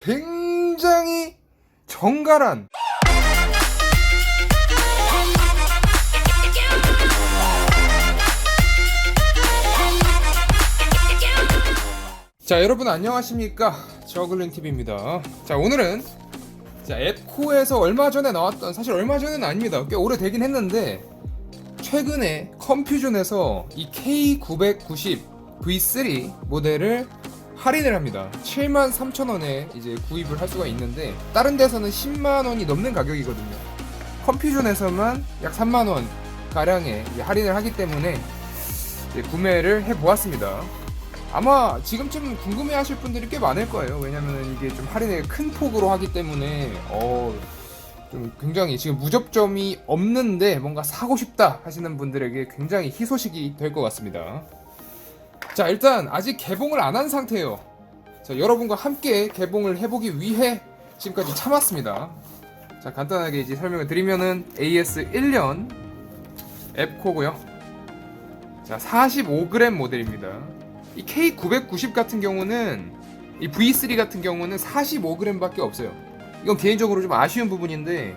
굉장히 정갈한 자, 여러분 안녕하십니까, 저글링TV입니다. 자, 오늘은 앱코에서 얼마 전에 나왔던, 사실 얼마 전에는 아닙니다, 꽤 오래되긴 했는데 최근에 컴퓨전에서 이 K990 V3 모델을 할인을 합니다. 73,000원에 이제 구입을 할 수가 있는데 다른 데서는 10만원이 넘는 가격이거든요. 컴퓨전에서만 약 3만원 가량의 할인을 하기 때문에 구매를 해보았습니다. 아마 지금쯤 궁금해하실 분들이 꽤 많을 거예요. 왜냐면 이게 좀 할인을 큰 폭으로 하기 때문에 좀 굉장히 지금 무접점이 없는데 뭔가 사고 싶다 하시는 분들에게 굉장히 희소식이 될 것 같습니다. 자, 일단 아직 개봉을 안 한 상태예요. 자, 여러분과 함께 개봉을 해보기 위해 지금까지 참았습니다. 자, 간단하게 이제 설명을 드리면은 AS 1년 앱코고요. 자, 45g 모델입니다. 이 K990 같은 경우는, 이 V3 같은 경우는 45g 밖에 없어요. 이건 개인적으로 좀 아쉬운 부분인데,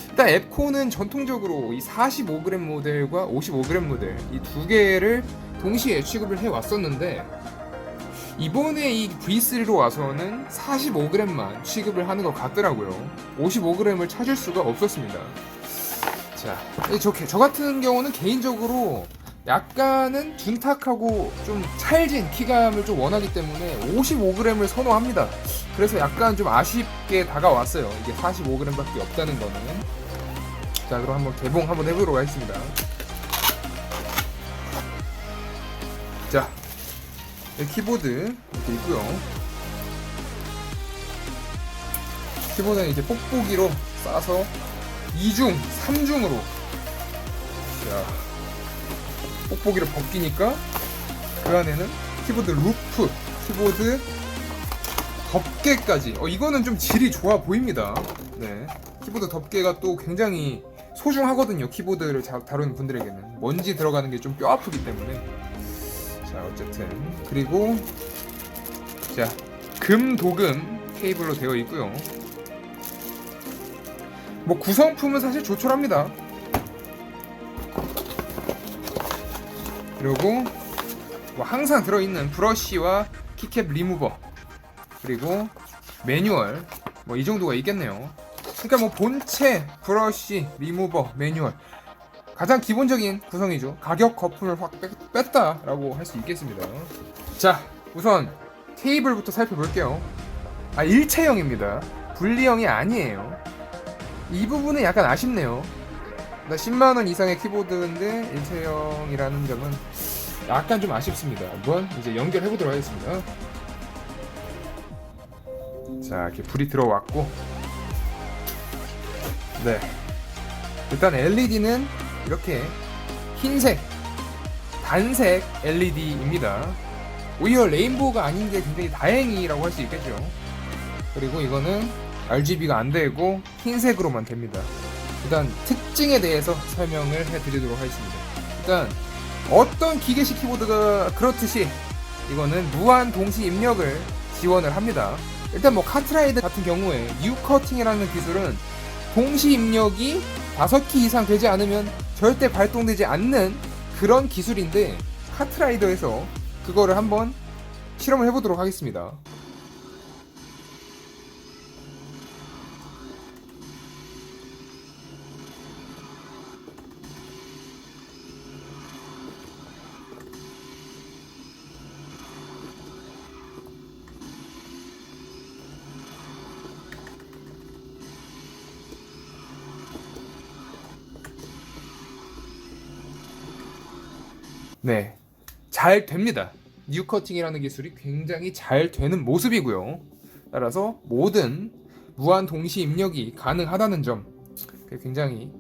일단 앱코는 전통적으로 이 45g 모델과 55g 모델 이 두 개를 동시에 취급을 해 왔었는데, 이번에 이 V3로 와서는 45g만 취급을 하는 것 같더라고요. 55g을 찾을 수가 없었습니다. 자, 저 같은 경우는 개인적으로 약간은 둔탁하고 좀 찰진 키감을 좀 원하기 때문에 55g을 선호합니다. 그래서 약간 좀 아쉽게 다가왔어요. 이게 45g 밖에 없다는 거는. 자, 그럼 한번 개봉 한번 해보도록 하겠습니다. 자, 키보드 이렇게 있고요. 키보드는 이제 뽁뽁이로 싸서 2중, 3중으로, 자, 뽁뽁이를 벗기니까 그 안에는 키보드 루프, 키보드 덮개까지. 이거는 좀 질이 좋아 보입니다. 네, 키보드 덮개가 또 굉장히 소중하거든요. 키보드를 다루는 분들에게는 먼지 들어가는 게 좀 뼈 아프기 때문에. 자, 어쨌든 그리고 자, 금도금 케이블로 되어 있고요. 뭐 구성품은 사실 조촐합니다. 그리고 뭐 항상 들어있는 브러쉬와 키캡 리무버, 그리고 매뉴얼, 뭐 이 정도가 있겠네요. 그러니까 뭐 본체, 브러쉬, 리무버, 매뉴얼, 가장 기본적인 구성이죠. 가격 거품을 확 뺐다라고 할 수 있겠습니다. 자, 우선 케이블부터 살펴볼게요. 일체형입니다. 분리형이 아니에요. 이 부분은 약간 아쉽네요. 10만원 이상의 키보드인데 일체형이라는 점은 약간 좀 아쉽습니다. 한번 이제 연결해보도록 하겠습니다. 자, 이렇게 불이 들어왔고, 네, 일단 LED는 이렇게 흰색, 단색 LED입니다. 오히려 레인보우가 아닌 게 굉장히 다행이라고 할 수 있겠죠. 그리고 이거는 RGB가 안 되고 흰색으로만 됩니다. 일단 특징에 대해서 설명을 해드리도록 하겠습니다. 일단 어떤 기계식 키보드가 그렇듯이 이거는 무한 동시 입력을 지원을 합니다. 일단 뭐 카트라이더 같은 경우에 뉴커팅이라는 기술은 동시 입력이 5키 이상 되지 않으면 절대 발동되지 않는 그런 기술인데, 카트라이더에서 그거를 한번 실험을 해보도록 하겠습니다. 네, 잘 됩니다. 뉴커팅이라는 기술이 굉장히 잘 되는 모습이고요. 따라서 모든 무한 동시 입력이 가능하다는 점, 굉장히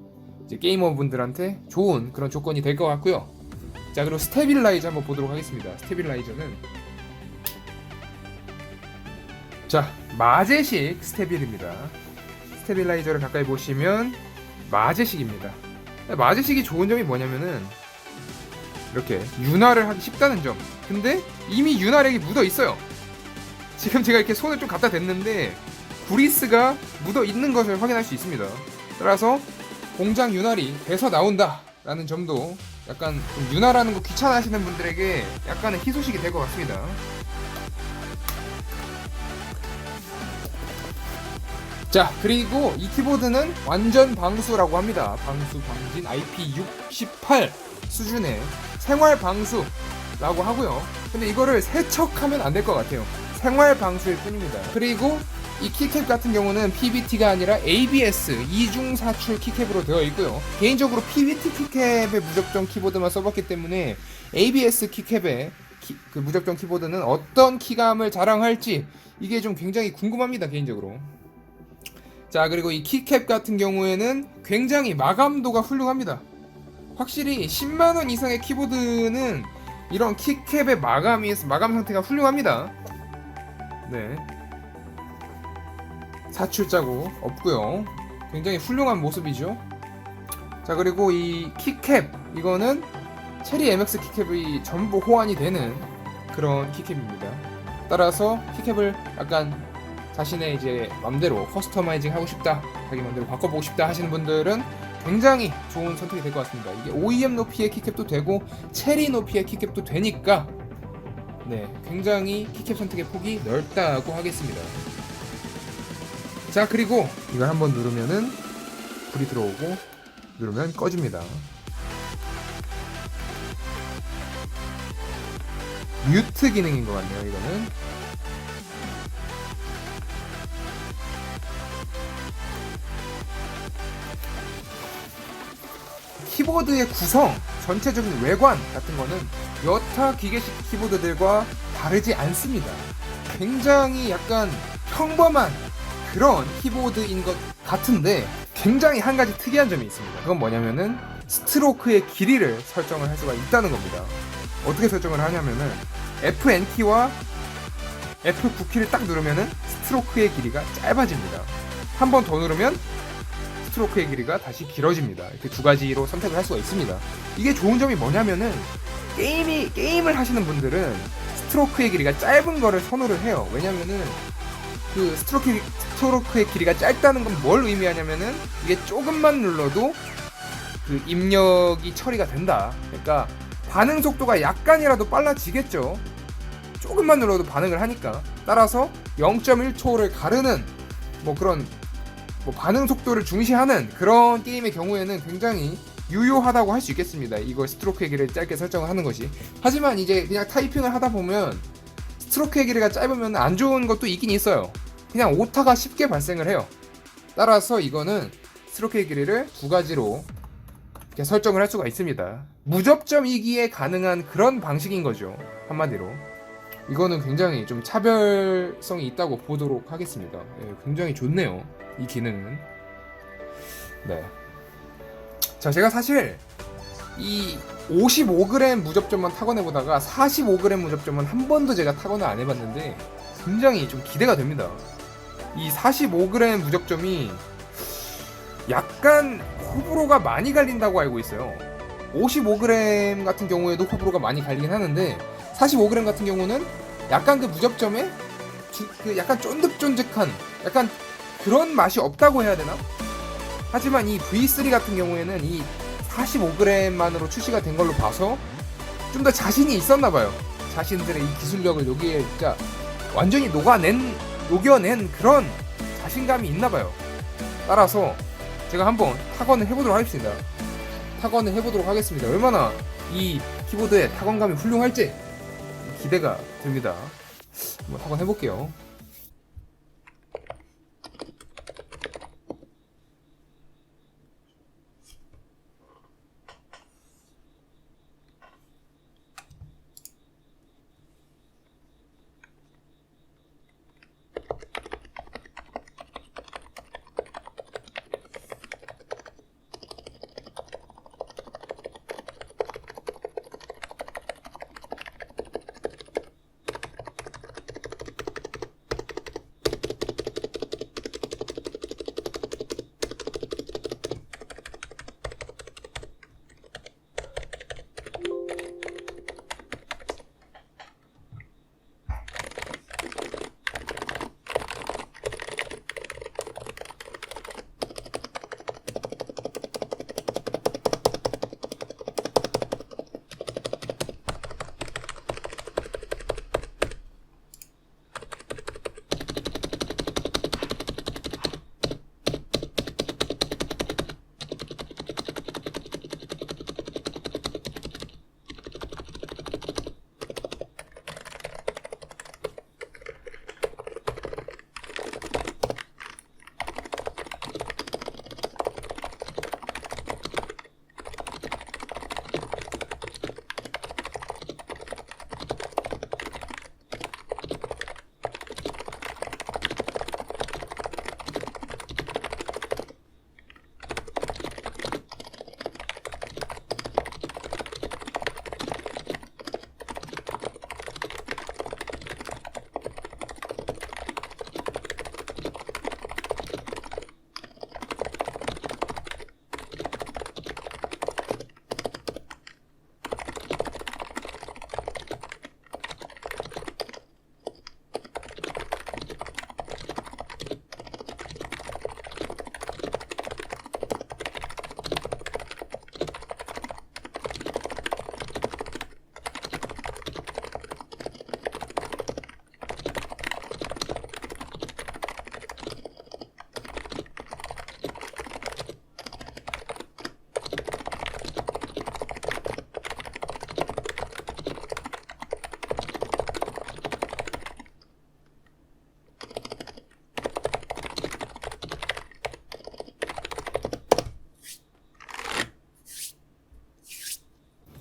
이제 게이머분들한테 좋은 그런 조건이 될 것 같고요. 자, 그리고 스테빌라이저 한번 보도록 하겠습니다. 스테빌라이저는, 자, 마제식 스테빌입니다. 스테빌라이저를 가까이 보시면 마제식입니다. 마제식이 좋은 점이 뭐냐면은 이렇게 윤활을 하기 쉽다는 점. 근데 이미 윤활액이 묻어 있어요. 지금 제가 이렇게 손을 좀 갖다 댔는데 구리스가 묻어 있는 것을 확인할 수 있습니다. 따라서 공장 윤활이 돼서 나온다 라는 점도 약간 좀 윤활하는 거 귀찮아하시는 분들에게 약간의 희소식이 될 것 같습니다. 자, 그리고 이 키보드는 완전 방수라고 합니다. 방수 방진 IP68 수준의 생활 방수라고 하고요. 근데 이거를 세척하면 안 될 것 같아요. 생활 방수일 뿐입니다. 그리고 이 키캡 같은 경우는 PBT가 아니라 ABS 이중 사출 키캡으로 되어 있고요. 개인적으로 PBT 키캡의 무접점 키보드만 써봤기 때문에 ABS 키캡의 그 무접점 키보드는 어떤 키감을 자랑할지 이게 좀 굉장히 궁금합니다, 개인적으로. 자, 그리고 이 키캡 같은 경우에는 굉장히 마감도가 훌륭합니다. 확실히 10만원 이상의 키보드는 이런 키캡의 마감 상태가 훌륭합니다. 네, 사출 자국 없고요. 굉장히 훌륭한 모습이죠. 자, 그리고 이 키캡 이거는 체리 MX 키캡이 전부 호환이 되는 그런 키캡입니다. 따라서 키캡을 약간 자신의 이제 맘대로 커스터마이징 하고 싶다, 자기 맘대로 바꿔보고 싶다 하시는 분들은 굉장히 좋은 선택이 될 것 같습니다. 이게 OEM 높이의 키캡도 되고 체리 높이의 키캡도 되니까 네, 굉장히 키캡 선택의 폭이 넓다고 하겠습니다. 자, 그리고 이걸 한번 누르면은 불이 들어오고 누르면 꺼집니다. 뮤트 기능인 것 같네요, 이거는. 키보드의 구성, 전체적인 외관 같은 거는 여타 기계식 키보드들과 다르지 않습니다. 굉장히 약간 평범한 그런 키보드인 것 같은데 굉장히 한 가지 특이한 점이 있습니다. 그건 뭐냐면은 스트로크의 길이를 설정을 할 수가 있다는 겁니다. 어떻게 설정을 하냐면은 FN키와 F9키를 딱 누르면은 스트로크의 길이가 짧아집니다. 한 번 더 누르면 스트로크의 길이가 다시 길어집니다. 이렇게 두 가지로 선택을 할 수가 있습니다. 이게 좋은 점이 뭐냐면은 게임을 하시는 분들은 스트로크의 길이가 짧은 거를 선호를 해요. 왜냐면은 그 스트로크의 길이가 짧다는 건 뭘 의미하냐면은 이게 조금만 눌러도 그 입력이 처리가 된다. 그러니까 반응 속도가 약간이라도 빨라지겠죠. 조금만 눌러도 반응을 하니까. 따라서 0.1초를 가르는 뭐 그런 반응 속도를 중시하는 그런 게임의 경우에는 굉장히 유효하다고 할 수 있겠습니다. 이걸 스트로크의 길이를 짧게 설정을 하는 것이. 하지만 이제 그냥 타이핑을 하다 보면 스트로크의 길이가 짧으면 안 좋은 것도 있긴 있어요. 그냥 오타가 쉽게 발생을 해요. 따라서 이거는 스트로크의 길이를 두 가지로 이렇게 설정을 할 수가 있습니다. 무접점이기에 가능한 그런 방식인 거죠, 한마디로. 이거는 굉장히 좀 차별성이 있다고 보도록 하겠습니다. 예, 굉장히 좋네요, 이 기능은. 네. 자, 제가 사실 이 55g 무접점만 타건해 보다가 45g 무접점은 한 번도 제가 타건을 안 해봤는데 굉장히 좀 기대가 됩니다. 이 45g 무접점이 약간 호불호가 많이 갈린다고 알고 있어요. 55g 같은 경우에도 호불호가 많이 갈리긴 하는데 45g 같은 경우는 약간 그 무접점에 그 약간 쫀득쫀득한 약간 그런 맛이 없다고 해야 되나? 하지만 이 V3 같은 경우에는 이 45g만으로 출시가 된 걸로 봐서 좀 더 자신이 있었나 봐요. 자신들의 이 기술력을 여기에 진짜 완전히 녹여낸 그런 자신감이 있나 봐요. 따라서 제가 한번 타건을 해보도록 하겠습니다. 얼마나 이 키보드의 타건감이 훌륭할지 기대가 됩니다. 한번 타건 해볼게요.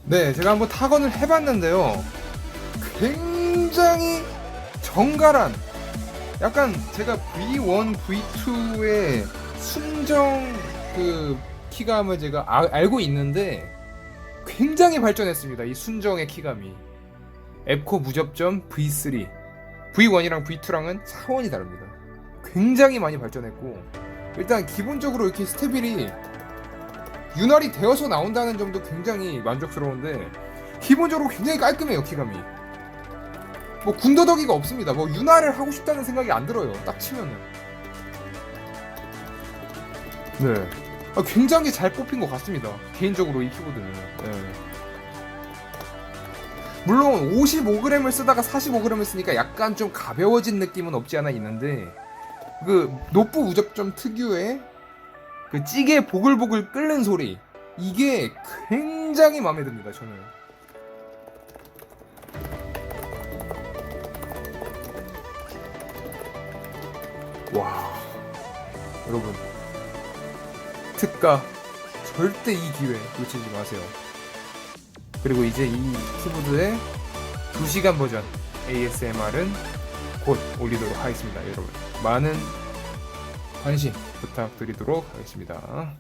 네, 제가 한번 타건을 해봤는데요. 굉장히 정갈한, 약간 제가 V1, V2의 순정 그 키감을 제가 알고 있는데 굉장히 발전했습니다. 이 순정의 키감이. 앱코 무접점 V3, V1이랑 V2랑은 차원이 다릅니다. 굉장히 많이 발전했고, 일단 기본적으로 이렇게 스테빌이 윤활이 되어서 나온다는 점도 굉장히 만족스러운데, 기본적으로 굉장히 깔끔해요. 키감이 뭐 군더더기가 없습니다. 뭐 윤활을 하고 싶다는 생각이 안 들어요. 딱 치면은. 네, 굉장히 잘 뽑힌 것 같습니다. 개인적으로 이 키보드는. 네. 물론 55g을 쓰다가 45g을 쓰니까 약간 좀 가벼워진 느낌은 없지 않아 있는데, 그 노브 우접점 특유의 그 찌개 보글보글 끓는 소리, 이게 굉장히 마음에 듭니다. 저는. 와, 여러분, 특가 절대 이 기회 놓치지 마세요. 그리고 이제 이 키보드의 2시간 버전 ASMR은 곧 올리도록 하겠습니다. 여러분, 많은 관심 부탁드리도록 하겠습니다.